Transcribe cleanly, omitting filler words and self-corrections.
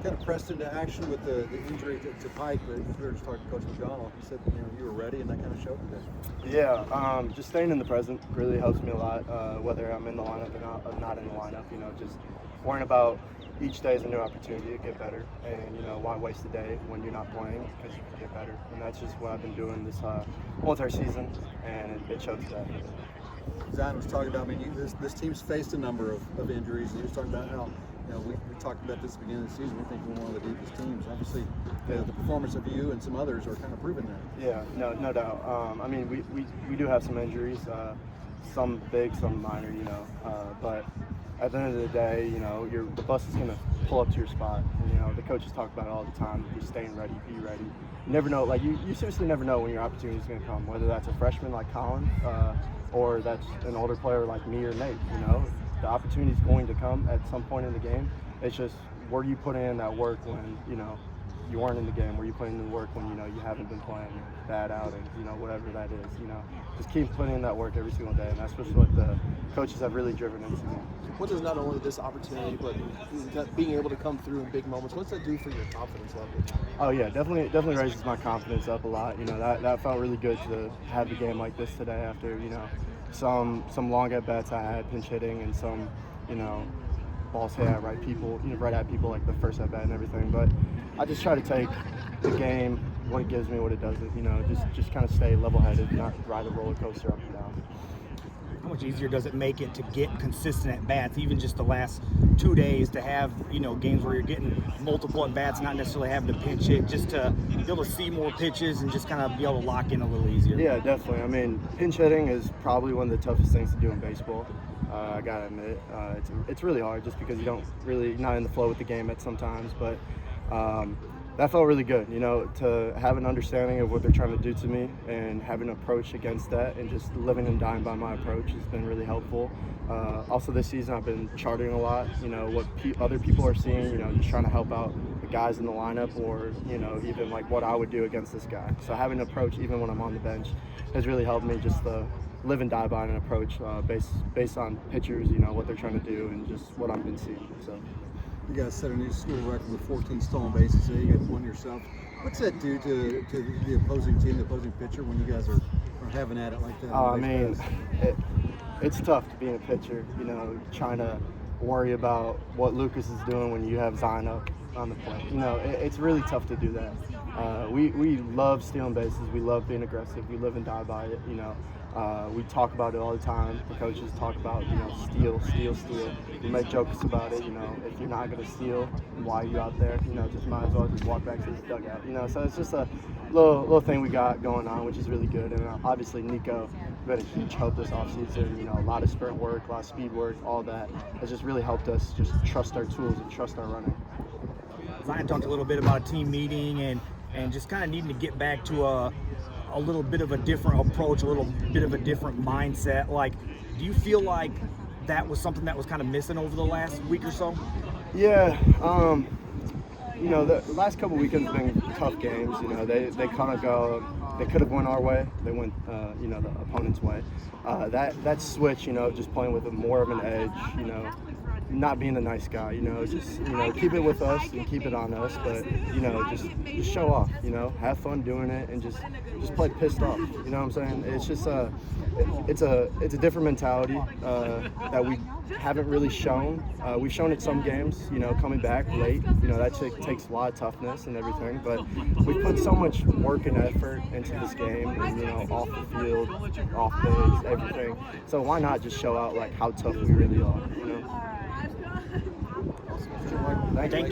kind of pressed into action with the injury to Pike, but we were just talking to Coach McDonald. He said you were ready, and that kind of showed today. Yeah, just staying in the present really helps me a lot, whether I'm in the lineup or not in the lineup. Just worrying about each day is a new opportunity to get better, and why waste a day when you're not playing because you can get better. And that's just what I've been doing this whole entire season, and it showed today. Zion was talking about, this team's faced a number of injuries, and he was talking about how, we talked about this at the beginning of the season. We think we're one of the deepest teams. Obviously, the performance of you and some others are kind of proving that. Yeah, no doubt. We do have some injuries, some big, some minor, but at the end of the day, the bus is going to pull up to your spot. The coaches talk about it all the time. Just staying ready, be ready. You never know, you seriously never know when your opportunity is going to come, whether that's a freshman like Colin or that's an older player like me or Nate. The opportunity is going to come at some point in the game. It's just, were you putting in that work when, you weren't in the game? Were you putting in the work when, you haven't been playing, bad outing, whatever that is, Just keep putting in that work every single day, and that's just what the coaches have really driven into me. What does not only this opportunity, but being able to come through in big moments, what's that do for your confidence level? Oh yeah, definitely raises my confidence up a lot. That felt really good to have a game like this today after, some long at bats I had, pinch hitting, and some, balls hit at right at people like the first at bat and everything. But I just try to take the game, what it gives me, what it doesn't, just kind of stay level-headed, not ride a roller coaster up and down. How much easier does it make it to get consistent at bats, even just the last 2 days, to have games where you're getting multiple at bats, not necessarily having to pinch hit, just to be able to see more pitches and just kind of be able to lock in a little easier? Yeah, definitely. Pinch hitting is probably one of the toughest things to do in baseball. I gotta admit, it's really hard just because you're not in the flow with the game at sometimes, but that felt really good, to have an understanding of what they're trying to do to me and have an approach against that, and just living and dying by my approach has been really helpful. Also this season I've been charting a lot, what other people are seeing, just trying to help out the guys in the lineup, or, even like what I would do against this guy. So having an approach even when I'm on the bench has really helped me just live and die by an approach based on pitchers, what they're trying to do and just what I've been seeing. So. You guys set a new school record with 14 stolen bases. So you got one yourself. What's that do to the opposing team, the opposing pitcher, when you guys are having at it like that? It's tough to be a pitcher, trying to worry about what Lucas is doing when you have Zion up on the plate. It's really tough to do that. We love stealing bases. We love being aggressive. We live and die by it. We talk about it all the time. The coaches talk about, steal. We make jokes about it. If you're not going to steal, why are you out there? Just might as well just walk back to the dugout. So it's just a little thing we got going on, which is really good. And obviously Nico been a huge help this offseason. A lot of sprint work, a lot of speed work, all that has just really helped us just trust our tools and trust our running. Zion talked a little bit about a team meeting and just kind of needing to get back to a little bit of a different approach, a little bit of a different mindset. Do you feel like that was something that was kind of missing over the last week or so? Yeah, the last couple weekends have been tough games. They kind of go, they could have went our way, they went, the opponent's way. That switch, just playing with more of an edge, not being a nice guy, just, keep it with us and keep it on us, but, just show off, have fun doing it and just play pissed off, you know what I'm saying? It's just it's a different mentality that we haven't really shown. We've shown it some games, coming back late, that takes a lot of toughness and everything, but we put so much work and effort into this game and, off the field, off base, everything. So why not just show out how tough we really are, Thank you.